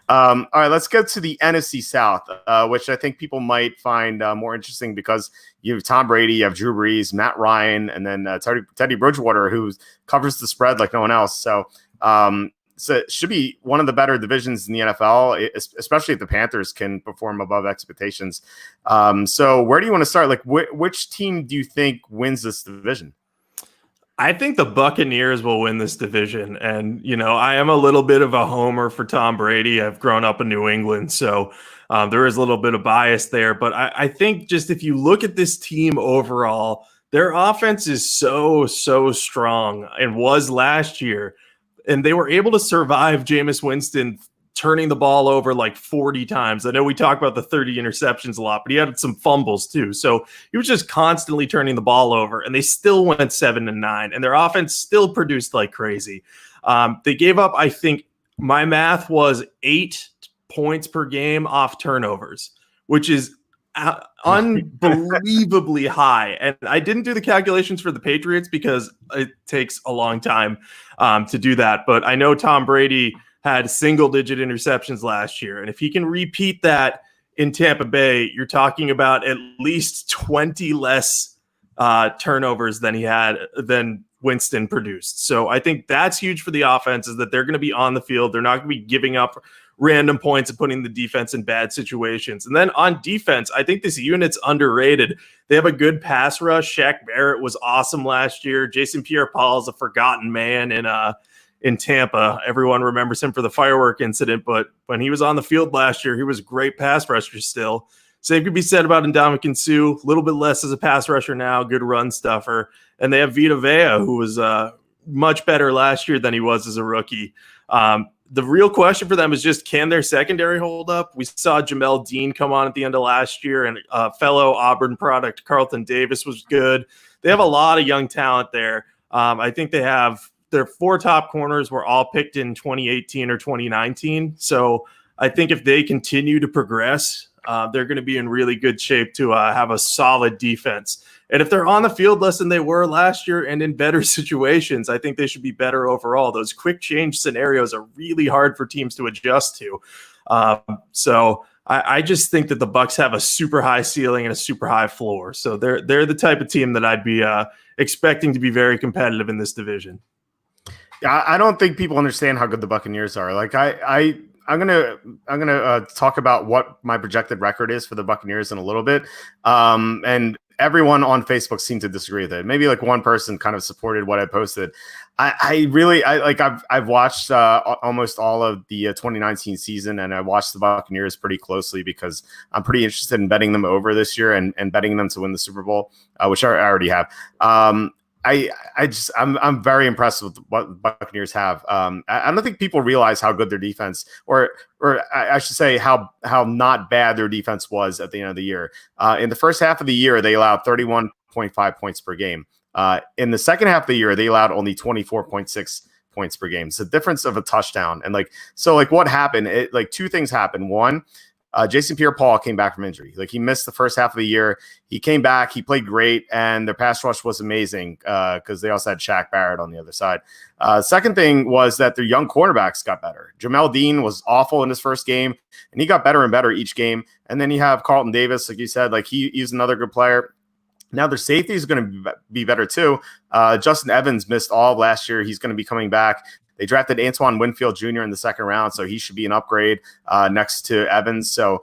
All right, let's go to the NFC South, which I think people might find more interesting because you have Tom Brady, you have Drew Brees, Matt Ryan, and then Teddy Bridgewater, who covers the spread like no one else. So it should be one of the better divisions in the NFL, especially if the Panthers can perform above expectations. So where do you want to start? Like, which team do you think wins this division? I think the Buccaneers will win this division. And, I am a little bit of a homer for Tom Brady. I've grown up in New England, so there is a little bit of bias there. But I think just if you look at this team overall, their offense is so strong and was last year. And they were able to survive Jameis Winston turning the ball over like 40 times. I know we talk about the 30 interceptions a lot, but he had some fumbles too. So he was just constantly turning the ball over, and they still went 7-9, and their offense still produced like crazy. They gave up, I think my math was 8 points per game off turnovers, which is unbelievably high. And I didn't do the calculations for the Patriots because it takes a long time to do that. But I know Tom Brady had single-digit interceptions last year. And if he can repeat that in Tampa Bay, you're talking about at least 20 less turnovers than Winston produced. So I think that's huge for the offense, is that they're going to be on the field. They're not going to be giving up random points and putting the defense in bad situations. And then on defense, I think this unit's underrated. They have a good pass rush. Shaq Barrett was awesome last year. Jason Pierre-Paul is a forgotten man in Tampa. Everyone remembers him for the firework incident, but when he was on the field last year, he was a great pass rusher still. Same could be said about Ndamukong Suh, a little bit less as a pass rusher now, good run stuffer. And they have Vita Vea, who was much better last year than he was as a rookie. The real question for them is just, can their secondary hold up? We saw Jamel Dean come on at the end of last year, and fellow Auburn product Carlton Davis was good. They have a lot of young talent there. I think they have their 4 top corners were all picked in 2018 or 2019. So I think if they continue to progress, they're going to be in really good shape to have a solid defense. And if they're on the field less than they were last year and in better situations, I think they should be better overall. Those quick change scenarios are really hard for teams to adjust to. So I just think that the Bucs have a super high ceiling and a super high floor. So they're the type of team that I'd be expecting to be very competitive in this division. Yeah, I don't think people understand how good the Buccaneers are. Like I'm gonna talk about what my projected record is for the Buccaneers in a little bit, and everyone on Facebook seemed to disagree with it. Maybe like one person kind of supported what I posted. I've watched almost all of the 2019 season, and I watched the Buccaneers pretty closely because I'm pretty interested in betting them over this year and betting them to win the Super Bowl, which I already have. I'm very impressed with what Buccaneers have. I don't think people realize how good their defense, or I should say how not bad their defense was at the end of the year. In the first half of the year, they allowed 31.5 points per game. In the second half of the year, they allowed only 24.6 points per game. It's a difference of a touchdown. And what happened? Two things happened. One, Jason Pierre-Paul came back from injury. He missed the first half of the year. He came back. He played great, and their pass rush was amazing because they also had Shaq Barrett on the other side. Second thing was that their young cornerbacks got better. Jamel Dean was awful in his first game, and he got better and better each game. And then you have Carlton Davis, like you said, he's another good player. Now their safety is going to be better too. Justin Evans missed all of last year. He's going to be coming back. They drafted Antoine Winfield Jr. in the second round, so he should be an upgrade next to Evans. So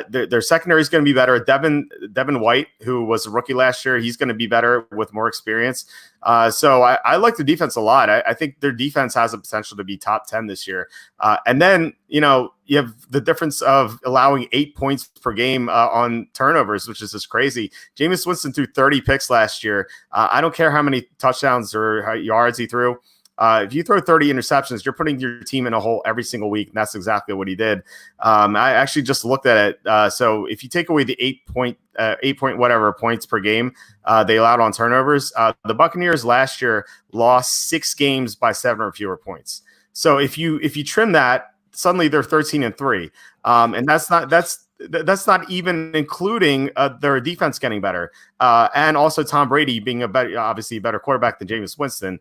their secondary is going to be better. Devin White, who was a rookie last year, he's going to be better with more experience. So I like the defense a lot. I think their defense has the potential to be top 10 this year. And then, you have the difference of allowing 8 points per game on turnovers, which is just crazy. Jameis Winston threw 30 picks last year. I don't care how many touchdowns or how yards he threw. If you throw 30 interceptions, you're putting your team in a hole every single week. And that's exactly what he did. I actually just looked at it. So if you take away the 8 point whatever points per game they allowed on turnovers, the Buccaneers last year lost 6 games by 7 or fewer points. So if you trim that, suddenly they're 13-3. And that's not even including their defense getting better, and also Tom Brady being obviously a better quarterback than Jameis Winston.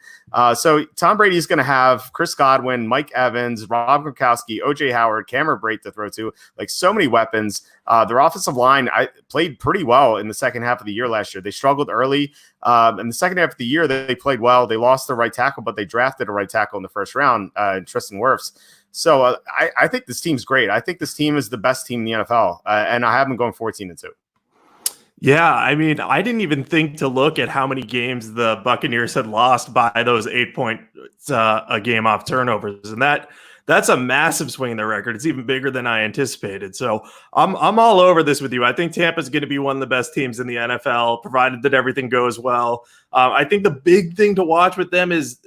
So Tom Brady is going to have Chris Godwin, Mike Evans, Rob Gronkowski, OJ Howard, Cameron Brate to throw to, like so many weapons. Their offensive line played pretty well in the second half of the year last year. They struggled early. In the second half of the year, they played well. They lost their right tackle, but they drafted a right tackle in the first round, Tristan Wirfs. So I think this team's great. I think this team is the best team in the NFL, and I have them going 14-2. Yeah, I mean, I didn't even think to look at how many games the Buccaneers had lost by those 8 points a game off turnovers, and that's a massive swing in their record. It's even bigger than I anticipated. So I'm all over this with you. I think Tampa's going to be one of the best teams in the NFL, provided that everything goes well. I think the big thing to watch with them is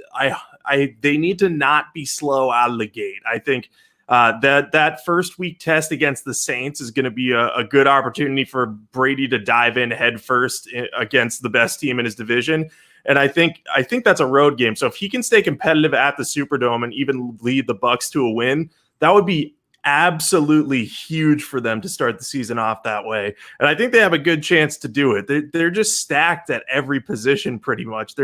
they need to not be slow out of the gate. I think that first week test against the Saints is going to be a good opportunity for Brady to dive in head first against the best team in his division. And I think that's a road game. So if he can stay competitive at the Superdome and even lead the Bucs to a win, that would be absolutely huge for them to start the season off that way. And I think they have a good chance to do it. They're just stacked at every position pretty much.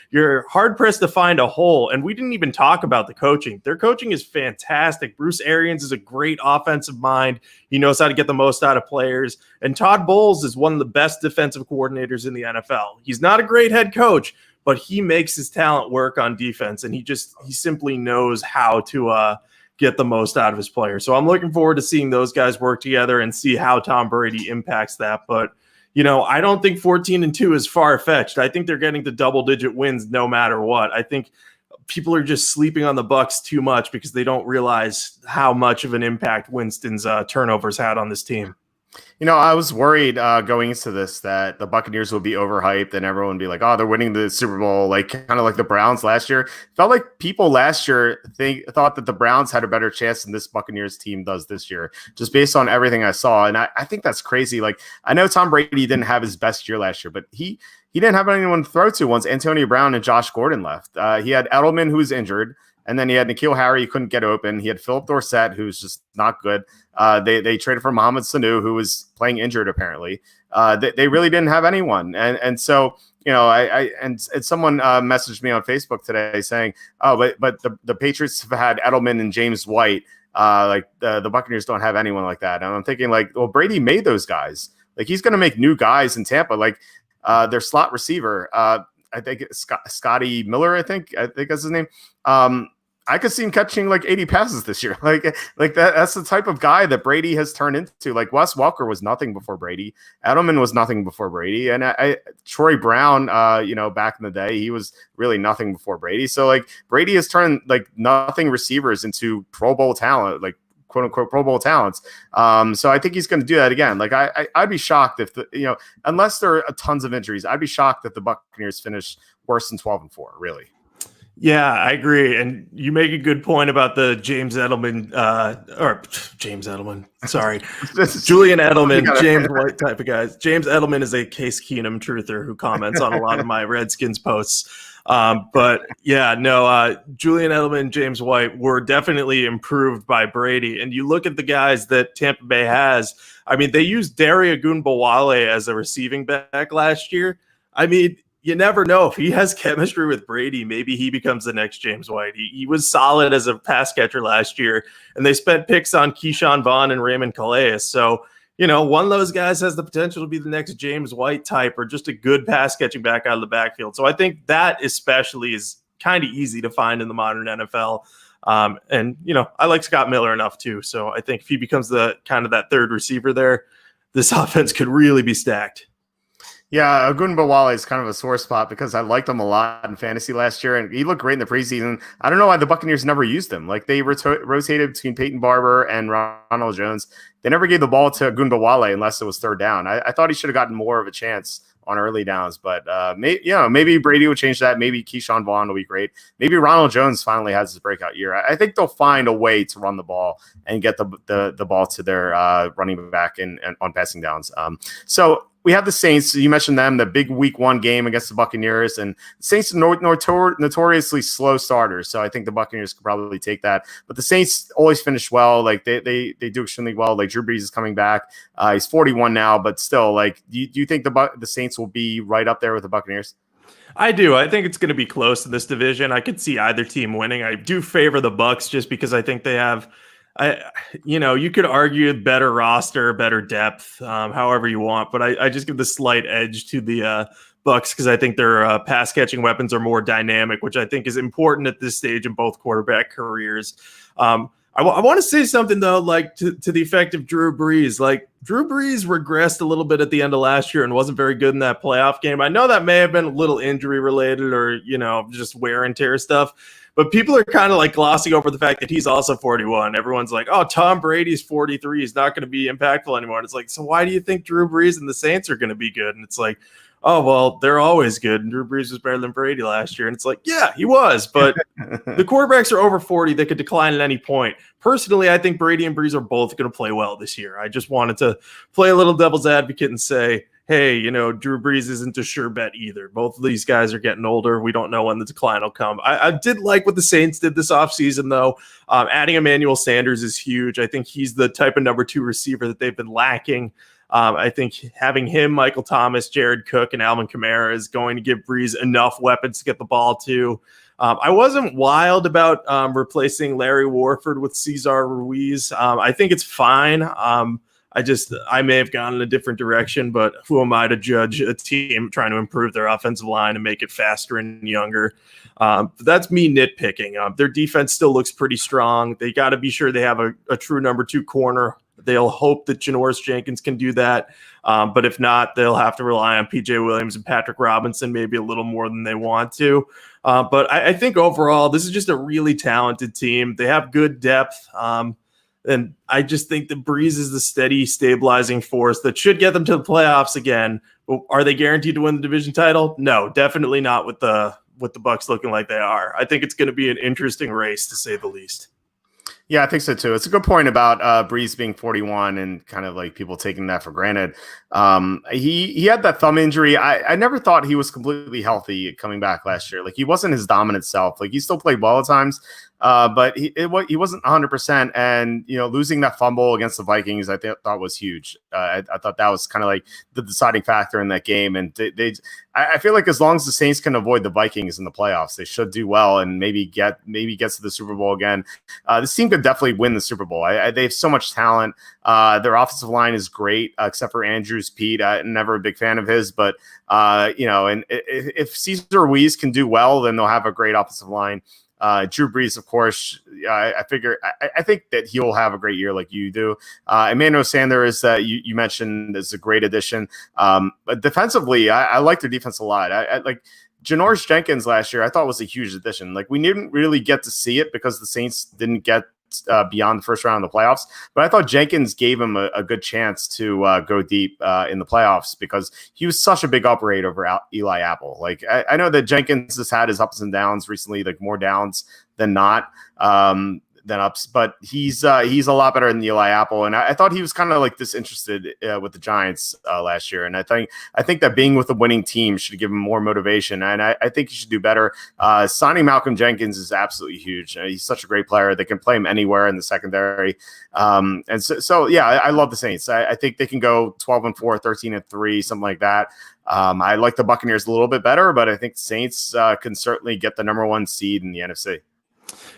You're hard pressed to find a hole. And we didn't even talk about the coaching. Their coaching is fantastic. Bruce Arians is a great offensive mind. He knows how to get the most out of players. And Todd Bowles is one of the best defensive coordinators in the NFL. He's not a great head coach, but he makes his talent work on defense. And he simply knows how to get the most out of his players. So I'm looking forward to seeing those guys work together and see how Tom Brady impacts that. But, I don't think 14-2 is far-fetched. I think they're getting to double-digit wins no matter what. I think people are just sleeping on the Bucs too much because they don't realize how much of an impact Winston's turnovers had on this team. I was worried going into this that the Buccaneers would be overhyped and everyone would be like, oh, they're winning the Super Bowl, like kind of like the Browns last year. Felt like people last year thought that the Browns had a better chance than this Buccaneers team does this year, just based on everything I saw. And I think that's crazy. Like, I know Tom Brady didn't have his best year last year, but he didn't have anyone to throw to once Antonio Brown and Josh Gordon left. He had Edelman, who was injured. And then he had N'Keal Harry, who couldn't get open. He had Philip Dorsett, who's just not good. They traded for Mohamed Sanu, who was playing injured apparently. They really didn't have anyone. And so, and someone messaged me on Facebook today saying, oh, but the Patriots have had Edelman and James White. The Buccaneers don't have anyone like that. And I'm thinking like, well, Brady made those guys. Like, he's going to make new guys in Tampa. Like their slot receiver, I think Scotty Miller, I think that's his name. I could see him catching like 80 passes this year. Like that's the type of guy that Brady has turned into. Like, Wes Welker was nothing before Brady. Edelman was nothing before Brady. And Troy Brown, back in the day, he was really nothing before Brady. So like Brady has turned like nothing receivers into Pro Bowl talent, like quote unquote Pro Bowl talents. So I think he's going to do that again. Like I'd be shocked if unless there are tons of injuries, I'd be shocked if the Buccaneers finish worse than 12-4, really. Yeah, I agree. And you make a good point about the Julian Edelman, James White type of guys. James Edelman is a Case Keenum truther who comments on a lot of my Redskins posts. Julian Edelman, James White were definitely improved by Brady. And you look at the guys that Tampa Bay has. I mean, they used Dare Ogunbowale as a receiving back last year. I mean, you never know. If he has chemistry with Brady, maybe he becomes the next James White. He was solid as a pass catcher last year, and they spent picks on Keyshawn Vaughn and Raymond Calais. So, one of those guys has the potential to be the next James White type or just a good pass catching back out of the backfield. So I think that especially is kind of easy to find in the modern NFL. I like Scott Miller enough too. So I think if he becomes the kind of that third receiver there, this offense could really be stacked. Yeah, Ogunbowale is kind of a sore spot because I liked him a lot in fantasy last year, and he looked great in the preseason. I don't know why the Buccaneers never used him. Like, they rotated between Peyton Barber and Ronald Jones. They never gave the ball to Ogunbowale unless it was third down. I thought he should have gotten more of a chance on early downs, but maybe Brady will change that. Maybe Keyshawn Vaughn will be great. Maybe Ronald Jones finally has his breakout year. I think they'll find a way to run the ball and get the ball to their running back and on passing downs. So we have the Saints. You mentioned them, the big Week 1 game against the Buccaneers, and the Saints are notoriously slow starters. So I think the Buccaneers could probably take that. But the Saints always finish well. Like they do extremely well. Like Drew Brees is coming back. He's 41 now, but still, like, do you think the Saints will be right up there with the Buccaneers? I do. I think it's going to be close in this division. I could see either team winning. I do favor the Bucs just because I think they have, you could argue better roster, better depth, however you want. But I just give the slight edge to the Bucs because I think their pass catching weapons are more dynamic, which I think is important at this stage in both quarterback careers. I want to say something, though, like to the effect of Drew Brees. Like, Drew Brees regressed a little bit at the end of last year and wasn't very good in that playoff game. I know that may have been a little injury related or, just wear and tear stuff. But people are kind of like glossing over the fact that he's also 41. Everyone's like, oh, Tom Brady's 43. He's not going to be impactful anymore. And it's like, so why do you think Drew Brees and the Saints are going to be good? And it's like, oh, well, they're always good. And Drew Brees was better than Brady last year. And it's like, yeah, he was. But the quarterbacks are over 40. They could decline at any point. Personally, I think Brady and Brees are both going to play well this year. I just wanted to play a little devil's advocate and say, hey, Drew Brees isn't a sure bet either. Both of these guys are getting older. We don't know when the decline will come. I did like what the Saints did this offseason, though. Adding Emmanuel Sanders is huge. I think he's the type of number 2 receiver that they've been lacking. I think having him, Michael Thomas, Jared Cook, and Alvin Kamara is going to give Brees enough weapons to get the ball to. I wasn't wild about replacing Larry Warford with Cesar Ruiz. I think it's fine. I may have gone in a different direction, but who am I to judge a team trying to improve their offensive line and make it faster and younger? That's me nitpicking. Their defense still looks pretty strong. They got to be sure they have a true number 2 corner. They'll hope that Janoris Jenkins can do that. But if not, they'll have to rely on PJ Williams and Patrick Robinson maybe a little more than they want to. But I think overall, this is just a really talented team. They have good depth. And I just think that Brees is the steady, stabilizing force that should get them to the playoffs again. But are they guaranteed to win the division title? No, definitely not with the Bucs looking like they are. I think it's going to be an interesting race, to say the least. Yeah, I think so too. It's a good point about Brees being 41 and kind of like people taking that for granted. He had that thumb injury. I never thought he was completely healthy coming back last year. Like, he wasn't his dominant self. Like, he still played well at times, but he wasn't 100%. And losing that fumble against the Vikings, I thought was huge. I thought that was kind of like the deciding factor in that game. And I feel like as long as the Saints can avoid the Vikings in the playoffs, they should do well and maybe gets to the Super Bowl again. This team could definitely win the Super Bowl. They have so much talent. Their offensive line is great, except for Andrews Pete. I'm never a big fan of his, but and if Cesar Ruiz can do well, then they'll have a great offensive line. Drew Brees, of course, I think that he'll have a great year like you do. Emmanuel Sanders, you mentioned, is a great addition. But defensively, I like their defense a lot. I like Janoris Jenkins last year. I thought was a huge addition. Like, we didn't really get to see it because the Saints didn't get beyond the first round of the playoffs. But I thought Jenkins gave him a good chance to go deep in the playoffs because he was such a big upgrade over Eli Apple. Like, I know that Jenkins has had his ups and downs recently, like more downs than not. Than ups, but he's a lot better than Eli Apple, and I thought he was kind of like disinterested with the Giants last year, and I think that being with a winning team should give him more motivation, and I think he should do better. Signing Malcolm Jenkins is absolutely huge. He's such a great player. They can play him anywhere in the secondary, and so yeah, I love the Saints. I think they can go 12-4, 13-3, something like that. I like the Buccaneers a little bit better, but I think the Saints can certainly get the number 1 seed in the NFC.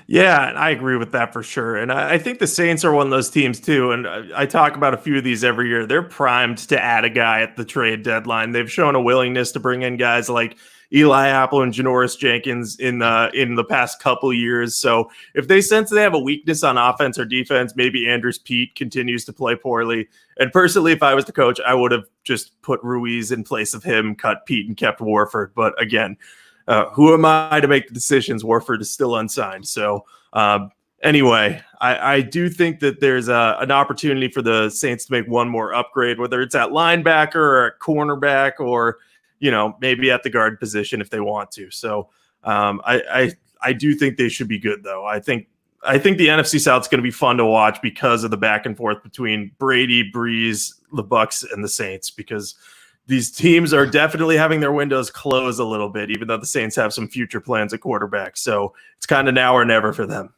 Yeah, I agree with that for sure. And I think the Saints are one of those teams too. And I talk about a few of these every year. They're primed to add a guy at the trade deadline. They've shown a willingness to bring in guys like Eli Apple and Janoris Jenkins in the past couple years. So if they sense they have a weakness on offense or defense, maybe Andrews Pete continues to play poorly. And personally, if I was the coach, I would have just put Ruiz in place of him, cut Pete, and kept Warford. But again, who am I to make the decisions? Warford is still unsigned. So anyway, I do think that there's an opportunity for the Saints to make one more upgrade, whether it's at linebacker or at cornerback or, maybe at the guard position if they want to. So I do think they should be good, though. I think the NFC South is going to be fun to watch because of the back and forth between Brady, Brees, the Bucs, and the Saints, because these teams are definitely having their windows close a little bit, even though the Saints have some future plans at quarterback. So it's kind of now or never for them.